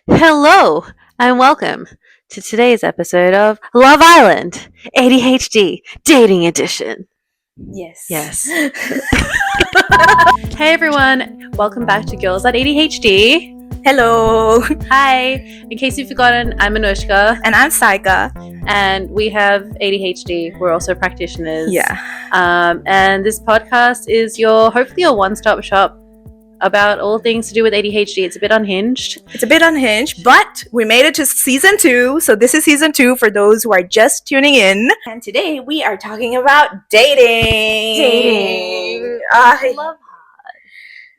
Hello and welcome to today's episode of Love Island ADHD Dating Edition. Yes. Hey everyone, welcome back to Girls That ADHD. Hello. Hi, in case you've forgotten, I'm Anushka. And I'm Sayaka. And we have ADHD. We're also practitioners. Yeah. And this podcast is hopefully your one-stop shop about all things to do with ADHD. It's a bit unhinged. But we made it to season 2. So this is season 2 for those who are just tuning in. And today we are talking about dating. I love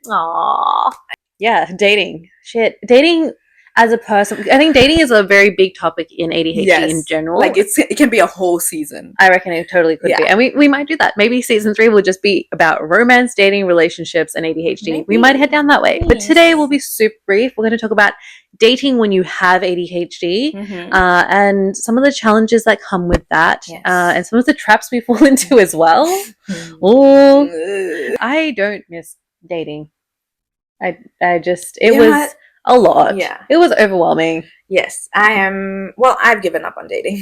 that. Aww. Yeah, dating. Shit. Dating as a person. I think dating is a very big topic in ADHD in general. Like it can be a whole season. I reckon it totally could be. And we might do that. Maybe season 3 will just be about romance, dating, relationships, and ADHD. Maybe. We might head down that way. But today will be super brief. We're going to talk about dating when you have ADHD and some of the challenges that come with that and some of the traps we fall into as well. I don't miss dating. It was a lot. Yeah. It was overwhelming. Yes, I am. Well, I've given up on dating.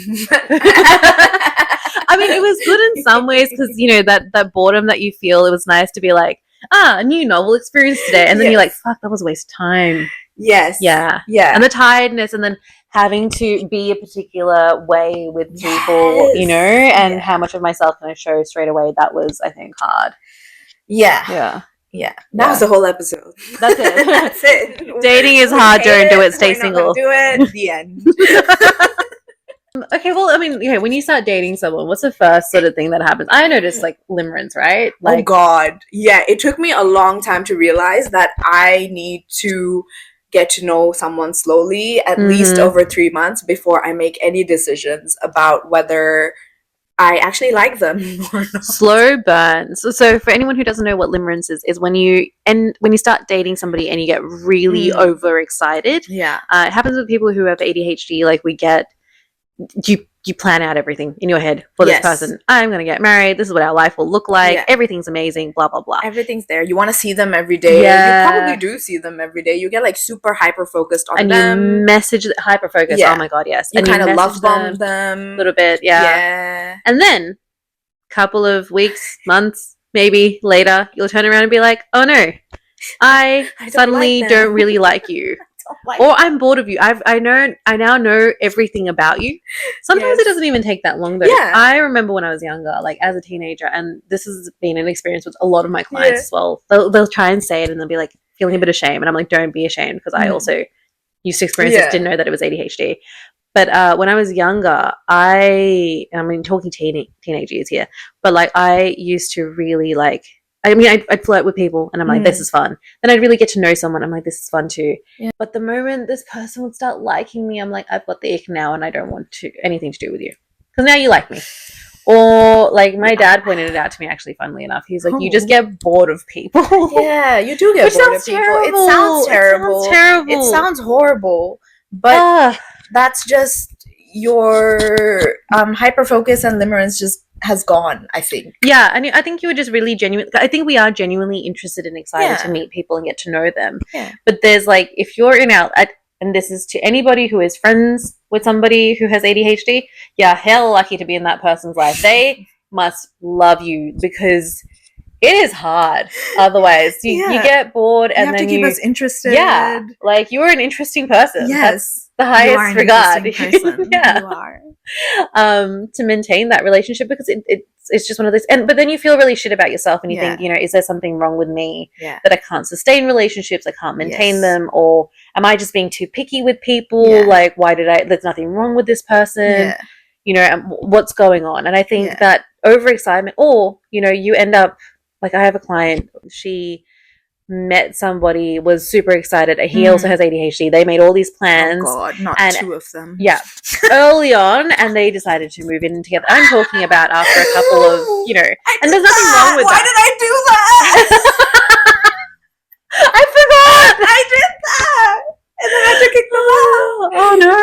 I mean, it was good in some ways because, you know, that boredom that you feel, it was nice to be like, a new novel experience today. And then you're like, fuck, that was a waste of time. Yes. Yeah. Yeah. And the tiredness and then having to be a particular way with people, you know, and how much of myself can I show straight away. That was, I think, hard. Yeah. Yeah. Yeah, that was the whole episode. That's it. That's it. Dating is hard. Don't do it. Stay single. Do it. The end. Okay, well, I mean, when you start dating someone, what's the first sort of thing that happens? I noticed, like, limerence, right? Like, oh, God. Yeah, it took me a long time to realize that I need to get to know someone slowly, at least over 3 months, before I make any decisions about whether I actually like them or not. Slow burns. So for anyone who doesn't know what limerence is when you start dating somebody and you get really overexcited. Yeah. It happens with people who have ADHD. Like you plan out everything in your head for this person. I'm going to get married. This is what our life will look like. Yeah. Everything's amazing. Blah, blah, blah. Everything's there. You want to see them every day. Yeah. You probably do see them every day. You get like super hyper-focused on them. And you message hyper-focused. Yeah. Oh my God, yes. You kind of love bomb them. A little bit, yeah. And then couple of weeks, months, maybe later, you'll turn around and be like, oh no, I suddenly don't really like you. Or I'm bored of you. I now know everything about you. Sometimes it doesn't even take that long though. Yeah. I remember when I was younger, like as a teenager, and this has been an experience with a lot of my clients as well. They'll try and say it and they'll be like feeling a bit of shame, and I'm like, don't be ashamed, because I also used to experience this, didn't know that it was ADHD. But when I was younger, talking teenage years here, but like I used to really like, I'd flirt with people and I'm like, this is fun. Then I'd really get to know someone. I'm like, this is fun too. Yeah. But the moment this person would start liking me, I'm like, I've got the ick now and I don't want anything to do with you. Because now you like me. Or like my dad pointed it out to me, actually, funnily enough. He's like, you just get bored of people. Yeah, you do get bored of people. Terrible. It sounds terrible. It sounds horrible. But that's just your hyper-focus and limerence just has gone, I think. Yeah, and I think you were just really genuine. I think we are genuinely interested and excited to meet people and get to know them. Yeah. But there's like, if you're and this is to anybody who is friends with somebody who has ADHD, you're hell lucky to be in that person's life. They must love you, because it is hard. Otherwise, you get bored, and then you have to keep us interested. Yeah, like you're an interesting person. Yes, that's the highest regard. Person. Yeah, you are. To maintain that relationship, because it's just one of those. But then you feel really shit about yourself, and you think, you know, is there something wrong with me that I can't sustain relationships? I can't maintain them, or am I just being too picky with people? Yeah. Like, there's nothing wrong with this person. Yeah. You know, what's going on? And I think that overexcitement, or you know, you end up. Like, I have a client, she met somebody, was super excited. He also has ADHD. They made all these plans. Oh, God, not two of them. Yeah. Early on, and they decided to move in together. I'm talking about after a couple of, you know, and there's nothing wrong with Why that. Why did I do that? I forgot! I did that! And then I had to kick them out. Oh, no.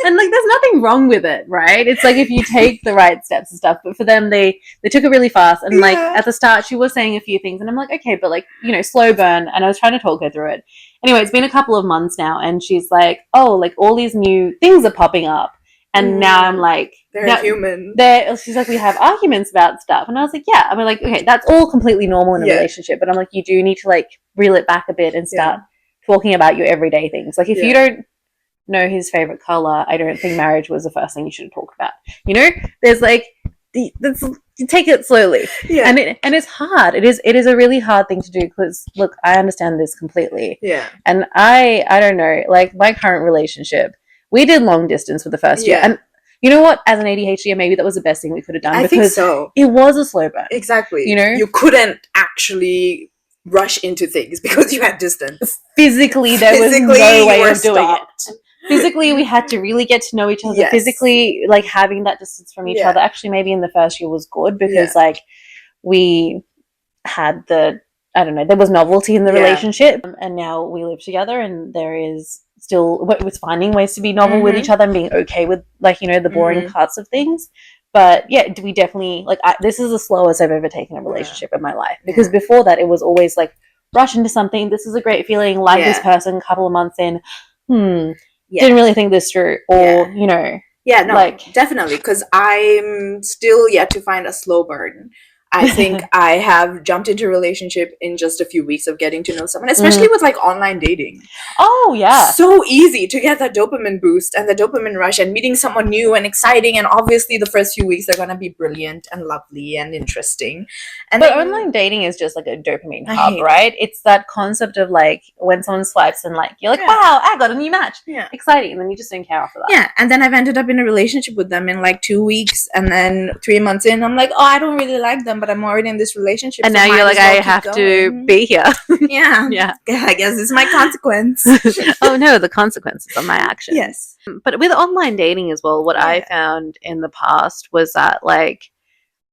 And like, there's nothing nothing wrong with it, right? It's like if you take the right steps and stuff. But for them, they took it really fast. And like at the start, she was saying a few things, and I'm like, okay, but like, you know, slow burn. And I was trying to talk her through it. Anyway, it's been a couple of months now, and she's like, oh, like all these new things are popping up. And now I'm like, they're human. She's like, we have arguments about stuff. And I was like, yeah. I mean, like, okay, that's all completely normal in a relationship. But I'm like, you do need to like reel it back a bit and start talking about your everyday things. Like if you don't know his favorite color, I don't think marriage was the first thing you should talk about. You know, there's like, take it slowly. Yeah. And it's hard. It is a really hard thing to do because look, I understand this completely. Yeah. And I don't know, like my current relationship, we did long distance for the first year. And you know what? As an ADHD, maybe that was the best thing we could have done. I think so. It was a slow burn. Exactly. You know? You couldn't actually rush into things because you had distance. Physically, there was no way of doing it. Physically, we had to really get to know each other. Yes. Physically, like having that distance from each other, actually maybe in the first year was good because like we had there was novelty in the relationship. And now we live together and there is still was finding ways to be novel with each other and being okay with like, you know, the boring parts of things. But yeah, we definitely like this is the slowest I've ever taken a relationship in my life because before that it was always like rush into something. This is a great feeling. Like this person, couple of months in, didn't really think this through, or you know. Yeah, no, like definitely because I'm still yet to find a slow burn. I think I have jumped into a relationship in just a few weeks of getting to know someone, especially with like online dating. Oh, yeah. So easy to get that dopamine boost and the dopamine rush and meeting someone new and exciting. And obviously the first few weeks are going to be brilliant and lovely and interesting. But online dating is just like a dopamine hub, right? It's that concept of like when someone swipes and like, you're like, wow, I got a new match. Yeah. Exciting. And then you just don't care after that. Yeah. And then I've ended up in a relationship with them in like 2 weeks. And then 3 months in, I'm like, oh, I don't really like them, but I'm already in this relationship. And now you're like, I have to be here. Yeah. I guess it's my consequence. Oh no, the consequences of my actions. Yes. But with online dating as well, what I found in the past was that like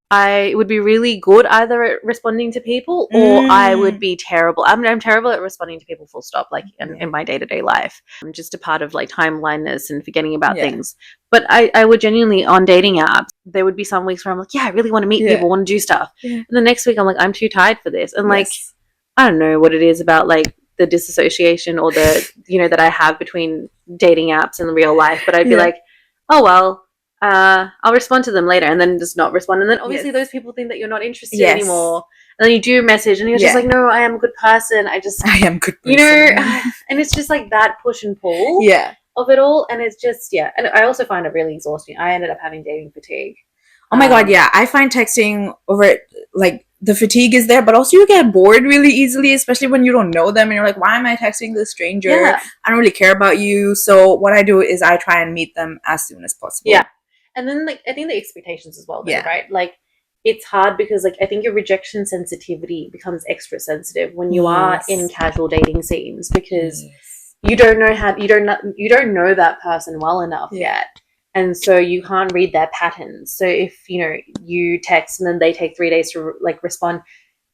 I would be really good either at responding to people or I would be terrible. I'm terrible at responding to people full stop, like in my day-to-day life. I'm just a part of like timeliness and forgetting about things. But I would genuinely, on dating apps, there would be some weeks where I'm like, I really want to meet people, want to do stuff. And the next week I'm like, I'm too tired for this. And like, I don't know what it is about like the disassociation or the, you know, that I have between dating apps and real life. But I'd be like, oh, well, I'll respond to them later and then just not respond. And then obviously those people think that you're not interested anymore. And then you do message and you're just like, no, I am a good person. I am good person. You know, and it's just like that push and pull of it all. And it's just, and I also find it really exhausting. I ended up having dating fatigue. Oh my God, yeah. I find texting over it, like, the fatigue is there, but also you get bored really easily, especially when you don't know them and you're like, why am I texting this stranger? I don't really care about you. So what I do is I try and meet them as soon as possible. Yeah. And then like I think the expectations as well, though, right? Like it's hard because like I think your rejection sensitivity becomes extra sensitive when you are in casual dating scenes because you don't know you don't know that person well enough yet. And so you can't read their patterns. So if, you know, you text and then they take 3 days to like respond,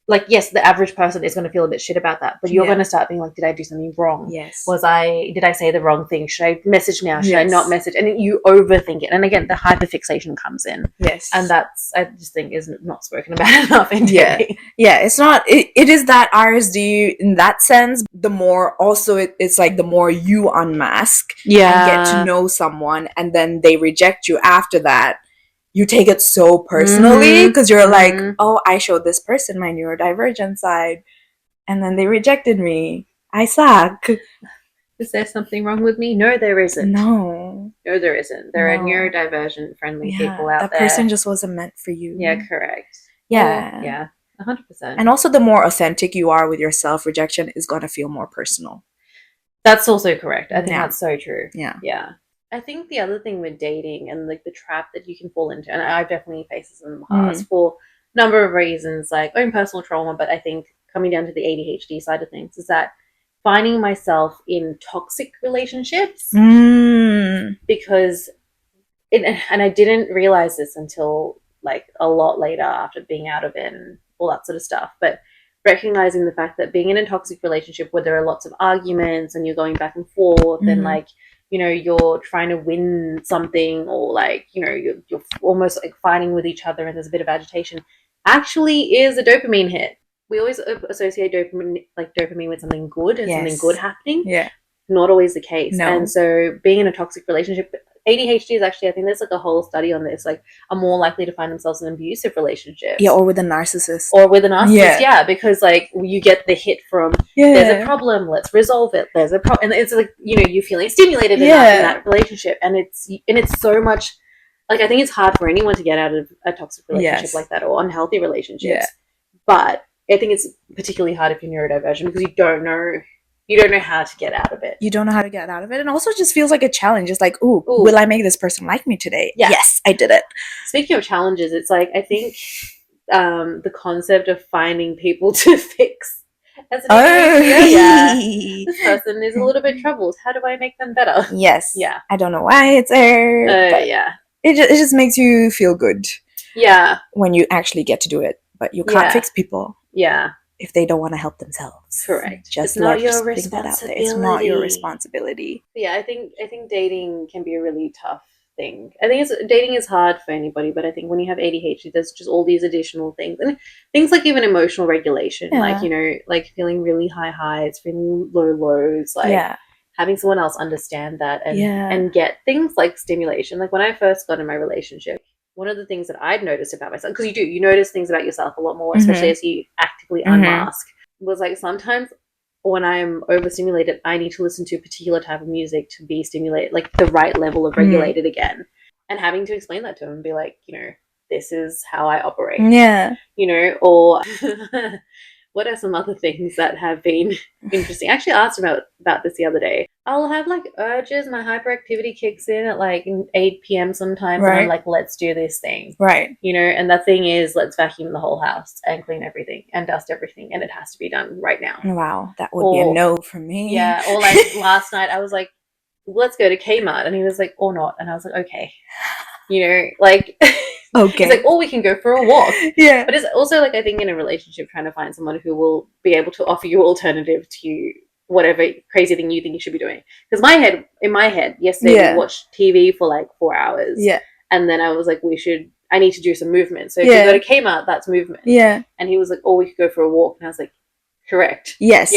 like, yes, the average person is going to feel a bit shit about that, but you're going to start being like, did I do something wrong? Yes. Did I say the wrong thing? Should I message now? Should I not message? And you overthink it. And again, the hyperfixation comes in. Yes. And that's, I just think, is not spoken about enough in dating. Yeah, it's not, it is that RSD in that sense. The more also it's like the more you unmask and get to know someone and then they reject you after that. You take it so personally because you're like, oh, I showed this person my neurodivergent side and then they rejected me. I suck. Is there something wrong with me? No, there isn't. No, there isn't. There are neurodivergent friendly people out there. That person just wasn't meant for you. Yeah, correct. Yeah. 100%. And also the more authentic you are with yourself, rejection is going to feel more personal. That's also correct. I think that's so true. Yeah. I think the other thing with dating and like the trap that you can fall into, and I've definitely faced this in the past for a number of reasons, like own personal trauma, but I think coming down to the ADHD side of things is that finding myself in toxic relationships because and I didn't realize this until like a lot later after being out of it and all that sort of stuff, but recognizing the fact that being in a toxic relationship where there are lots of arguments and you're going back and forth and like you're trying to win something, or like, you're almost like fighting with each other and there's a bit of agitation, actually is a dopamine hit. We always associate dopamine with something good and something good happening. Yeah. Not always the case. No. And so being in a toxic relationship, ADHD is actually, I think there's like a whole study on this, like, are more likely to find themselves in abusive relationships. Yeah, or with a narcissist. Yeah, because like you get the hit from, there's a problem, let's resolve it. There's a problem, and it's like, you're feeling stimulated enough in that relationship, and it's so much, like, I think it's hard for anyone to get out of a toxic relationship like that, or unhealthy relationships. But I think it's particularly hard if you're neurodivergent, because you don't know how to get out of it. You don't know how to get out of it. And also just feels like a challenge. It's like, ooh, will I make this person like me today? Yeah. Yes, I did it. Speaking of challenges, it's like, I think the concept of finding people to fix as this person is a little bit troubled. How do I make them better? Yes. Yeah. I don't know why it's there. But it just makes you feel good. Yeah. When you actually get to do it. But you can't fix people. Yeah. If they don't want to help themselves. Correct. Just it's not your responsibility. It's not your responsibility. Yeah, I think dating can be a really tough thing. I think dating is hard for anybody, but I think when you have ADHD, there's just all these additional things, and things like even emotional regulation, like, like feeling really high highs, feeling low lows, like having someone else understand that and get things like stimulation. Like when I first got in my relationship, one of the things that I'd noticed about myself, because you notice things about yourself a lot more, especially as you actively unmask, was like sometimes when I'm overstimulated, I need to listen to a particular type of music to be stimulated, like the right level of regulated again. And having to explain that to him and be like, this is how I operate. Yeah. Or what are some other things that have been interesting? I actually asked about this the other day. I'll have like urges, my hyperactivity kicks in at like 8 p.m. sometimes, and I'm like, let's do this thing. Right. And the thing is, let's vacuum the whole house and clean everything and dust everything, and it has to be done right now. Wow, that would be a no for me. Yeah, or like last night I was like, let's go to Kmart, and he was like, or not, and I was like, okay. Like okay. It's like, we can go for a walk. Yeah. But it's also like, I think in a relationship, trying to find someone who will be able to offer you alternative to whatever crazy thing you think you should be doing. Because in my head, yesterday we watched TV for like 4 hours. Yeah. And then I was like, I need to do some movement. So if you go to Kmart, that's movement. Yeah. And he was like, we could go for a walk. And I was like, correct. Yes.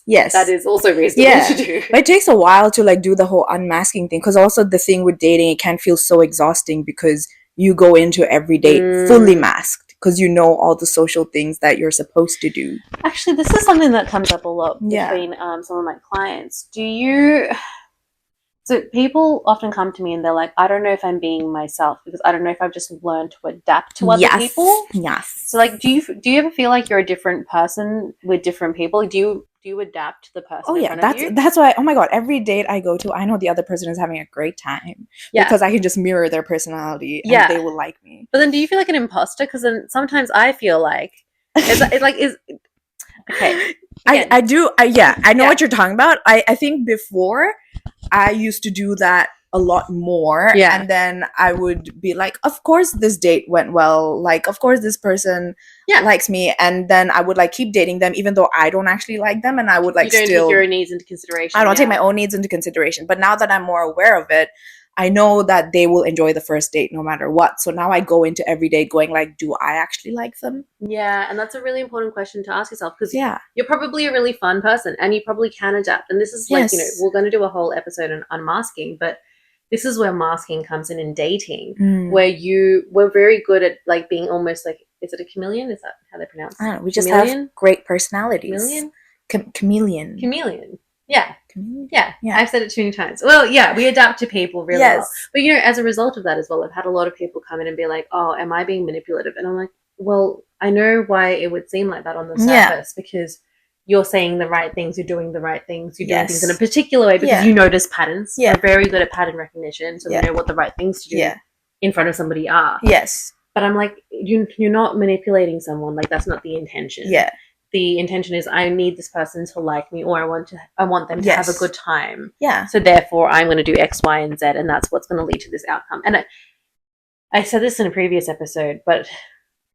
That is also reasonable to do. But it takes a while to like do the whole unmasking thing, because also the thing with dating, it can feel so exhausting because you go into every date fully masked because you know all the social things that you're supposed to do. Actually, this is something that comes up a lot between some of my clients. So people often come to me and they're like, I don't know if I'm being myself because I don't know if I've just learned to adapt to other people. Yes. So like, do you ever feel like you're a different person with different people? Do you adapt to the person? Oh yeah, that's why. Oh my god, every date I go to, I know the other person is having a great time because I can just mirror their personality and they will like me. But then, do you feel like an imposter? Because then sometimes I feel like okay. I do. I know what you're talking about. I think before I used to do that a lot more. Yeah. And then I would be like, of course this date went well. Like, of course this person likes me. And then I would like keep dating them even though I don't actually like them. And I would like take your needs into consideration. I don't take my own needs into consideration. But now that I'm more aware of it, I know that they will enjoy the first date no matter what. So now I go into every day going like, do I actually like them? Yeah, and that's a really important question to ask yourself because you're probably a really fun person and you probably can adapt. And this is like, we're going to do a whole episode on unmasking, but this is where masking comes in dating, where we're very good at like being almost like, is it a chameleon? Is that how they pronounce it? I don't know. We just have great personalities. Chameleon. Chameleon. Yeah. Yeah. I've said it too many times. Well, we adapt to people really well. But, as a result of that as well, I've had a lot of people come in and be like, oh, am I being manipulative? And I'm like, well, I know why it would seem like that on the surface because you're saying the right things, you're doing the right things, you're doing things in a particular way because you notice patterns. Yeah. You're very good at pattern recognition, so you know what the right things to do in front of somebody are. Yes. But I'm like, you're not manipulating someone. Like, that's not the intention. Yeah. The intention is I need this person to like me or I want them to have a good time. Yeah. So therefore I'm going to do X, Y, and Z and that's what's going to lead to this outcome. And I said this in a previous episode, but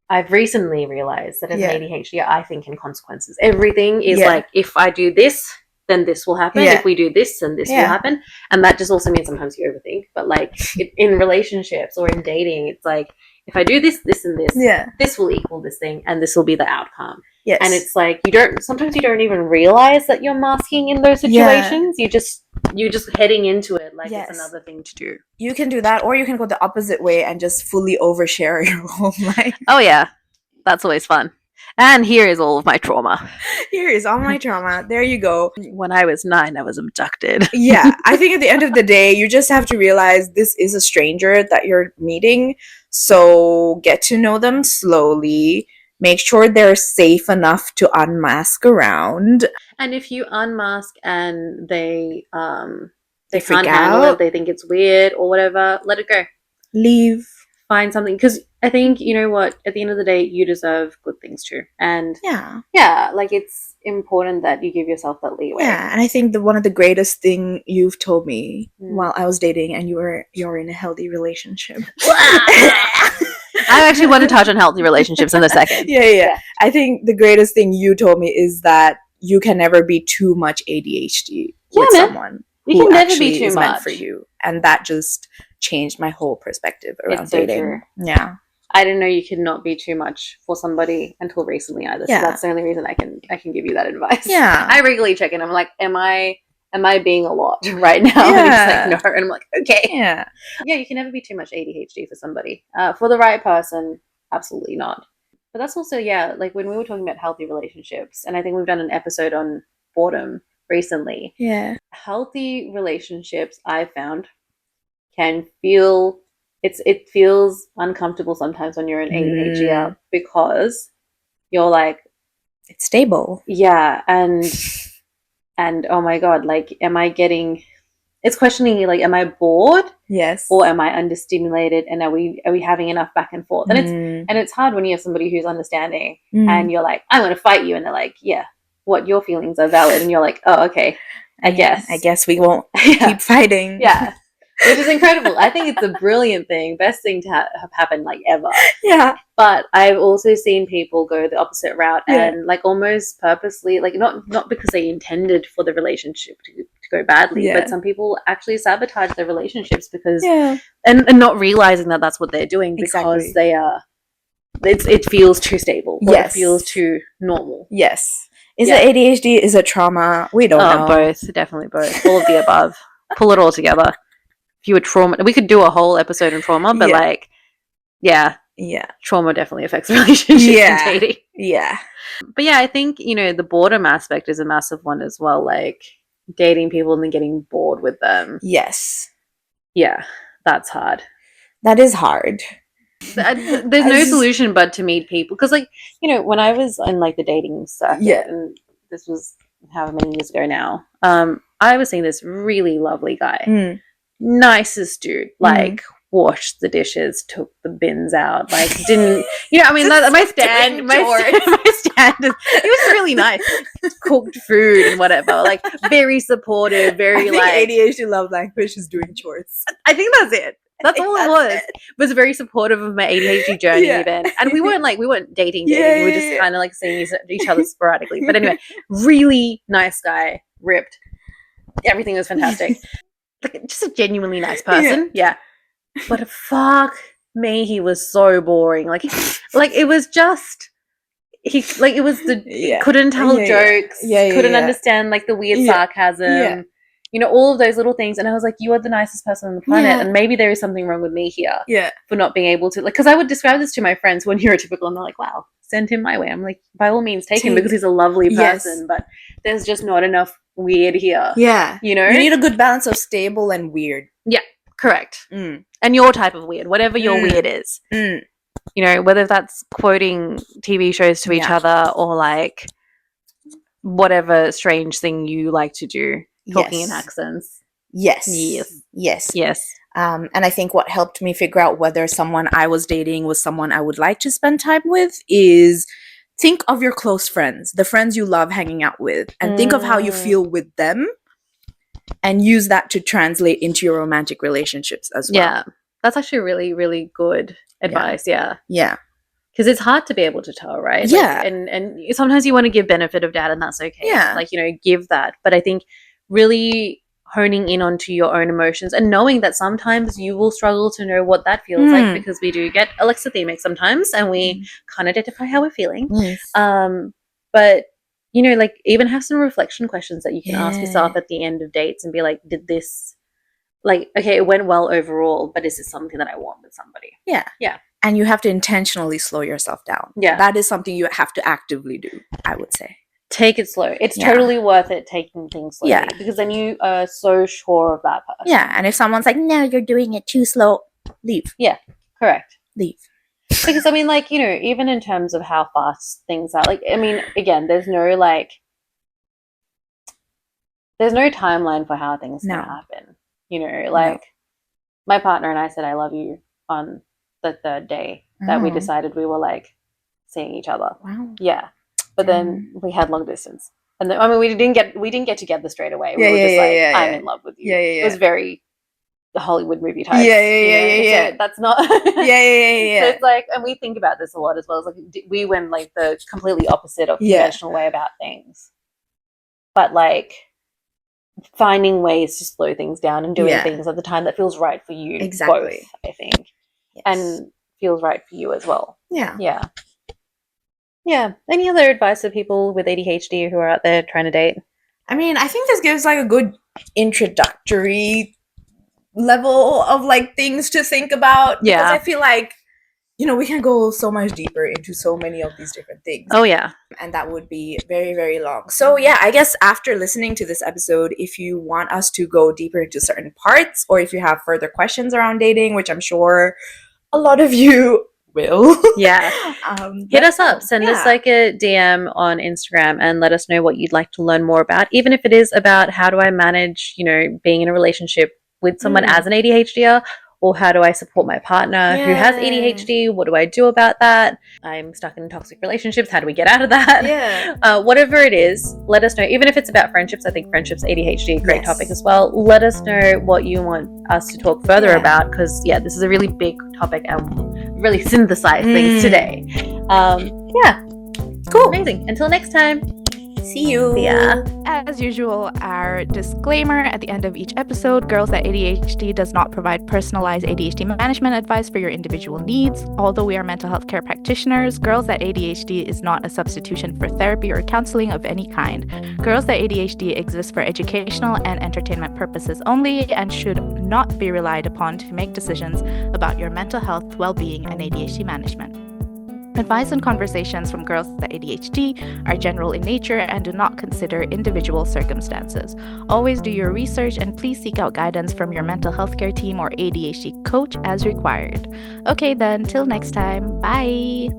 I've recently realized that as an ADHD, I think in consequences. Everything is like, if I do this, then this will happen. Yeah. If we do this, then this will happen. And that just also means sometimes you overthink. But like in relationships or in dating, it's like, if I do this, this, and this, this will equal this thing, and this will be the outcome. Yes. And it's like sometimes you don't even realize that you're masking in those situations. You're just heading into it like it's another thing to do. You can do that, or you can go the opposite way and just fully overshare your whole life. Oh yeah, that's always fun. And here is all of my trauma. Here is all my trauma. There you go. When I was 9, I was abducted. Yeah, I think at the end of the day, you just have to realize this is a stranger that you're meeting. So get to know them slowly. Make sure they're safe enough to unmask around. And if you unmask and they freak can't handle out, it, they think it's weird or whatever, let it go. Leave. Find something, because I think, you know what, at the end of the day, you deserve good things too. And like it's important that you give yourself that leeway. Yeah, and I think one of the greatest thing you've told me while I was dating and you're in a healthy relationship. I actually want to touch on healthy relationships in a second. Yeah. I think the greatest thing you told me is that you can never be too much ADHD with someone. You can never be too much meant for you, and that just changed my whole perspective around dating. So true. Yeah, I didn't know you could not be too much for somebody until recently either. So that's the only reason I can give you that advice. Yeah, I regularly check in. I'm like, am I being a lot right now? Yeah. And he's like, no, and I'm like, okay. Yeah, you can never be too much ADHD for somebody. For the right person, absolutely not. But that's also like when we were talking about healthy relationships, and I think we've done an episode on boredom recently. Yeah, healthy relationships, I found, can feel it feels uncomfortable sometimes when you're an ADHD because you're like, it's stable. Yeah, and oh my god, like, it's questioning, like, am I bored? Yes. Or am I understimulated? And are we having enough back and forth? And it's hard when you have somebody who's understanding and you're like, I'm going to fight you, and they're like, yeah, what, your feelings are valid, and you're like, oh, okay, I guess we won't keep fighting. Yeah. Which is incredible. I think it's a brilliant thing, best thing to have happened like ever. Yeah. But I've also seen people go the opposite route and like almost purposely, like not because they intended for the relationship to go badly, but some people actually sabotage their relationships because and not realizing that that's what they're doing because they are. It feels too stable. Or it feels too normal. Yes. Is it ADHD? Is it trauma? We don't know. Both. Definitely both. All of the above. Pull it all together. If you were trauma, we could do a whole episode on trauma, but trauma definitely affects relationships and dating. Yeah. But I think, the boredom aspect is a massive one as well, like dating people and then getting bored with them. Yes. Yeah, that's hard. That is hard. There's no solution but to meet people, because when I was in like the dating circuit, and this was however many years ago now, I was seeing this really lovely guy, nicest dude, like washed the dishes, took the bins out, like didn't my stand is, he was really nice, cooked food and whatever, like very supportive, very like ADHD love language is doing chores. I think that's it. That's all it was. It was very supportive of my ADHD journey even. And we weren't dating. We were just kind of like seeing each other sporadically. But anyway, really nice guy, ripped. Everything was fantastic. Like, just a genuinely nice person. Yeah. But fuck me, he was so boring. Like it was just couldn't tell jokes, couldn't understand like the weird sarcasm. All of those little things. And I was like, you are the nicest person on the planet. And maybe there is something wrong with me here for not being able to, like, because I would describe this to my friends when neurotypical and they're like, wow, send him my way. I'm like, by all means, take him because he's a lovely person, but there's just not enough weird here. Yeah. You need a good balance of stable and weird. Yeah, correct. And your type of weird, whatever your weird is. Whether that's quoting TV shows to each other or like whatever strange thing you like to do. Talking in accents. Yes. And I think what helped me figure out whether someone I was dating was someone I would like to spend time with is think of your close friends, the friends you love hanging out with, and think of how you feel with them and use that to translate into your romantic relationships as well. Yeah. That's actually really, really good advice. Yeah. Because it's hard to be able to tell, right? Yeah. And sometimes you want to give benefit of doubt, and that's okay. Yeah. Like, give that. But I think really honing in onto your own emotions and knowing that sometimes you will struggle to know what that feels like, because we do get alexithemic sometimes and we can't identify how we're feeling. Yes. But, like, even have some reflection questions that you can ask yourself at the end of dates and be like, did this, like, okay, it went well overall, but is this something that I want with somebody? Yeah. Yeah. And you have to intentionally slow yourself down. Yeah. That is something you have to actively do, I would say. Take it slow. It's totally worth it taking things slowly. Yeah. Because then you are so sure of that person. Yeah. And if someone's like, no, you're doing it too slow, leave. Yeah. Correct. Leave. Because, I mean, like, even in terms of how fast things are, like, I mean, again, there's no timeline for how things can happen. Like, my partner and I said I love you on the third day that we decided we were, like, seeing each other. Wow. Yeah. But then we had long distance. And then, I mean, we didn't get together straight away. We were just I'm in love with you. It was very Hollywood movie type. Yeah. So that's not. Yeah. So it's like, and we think about this a lot as well. It's like we went like the completely opposite of conventional way about things. But like finding ways to slow things down and doing things at the time that feels right for you. Exactly. Both, I think. Yes. And feels right for you as well. Yeah. Yeah. Yeah. Any other advice for people with ADHD who are out there trying to date? I mean, I think this gives like a good introductory level of like things to think about. Because I feel like, we can go so much deeper into so many of these different things. Oh, yeah. And that would be very, very long. So, yeah, I guess after listening to this episode, if you want us to go deeper into certain parts, or if you have further questions around dating, which I'm sure a lot of you will. Yeah. Hit us up. Send us like a DM on Instagram and let us know what you'd like to learn more about, even if it is about how do I manage, being in a relationship with someone as an ADHDer, or how do I support my partner who has ADHD? What do I do about that? I'm stuck in toxic relationships. How do we get out of that? Yeah. Whatever it is, let us know. Even if it's about friendships, I think friendships, ADHD, great topic as well. Let us know what you want us to talk further about, because, this is a really big topic and really synthesize things today. Cool. Amazing. Until next time. See you. Yeah. As usual, our disclaimer at the end of each episode: Girls That ADHD does not provide personalized ADHD management advice for your individual needs. Although we are mental health care practitioners, Girls That ADHD is not a substitution for therapy or counseling of any kind. Girls That ADHD exists for educational and entertainment purposes only and should not be relied upon to make decisions about your mental health, well-being, and ADHD management. Advice and conversations from Girls That ADHD are general in nature and do not consider individual circumstances. Always do your research and please seek out guidance from your mental health care team or ADHD coach as required. Okay then, till next time, bye!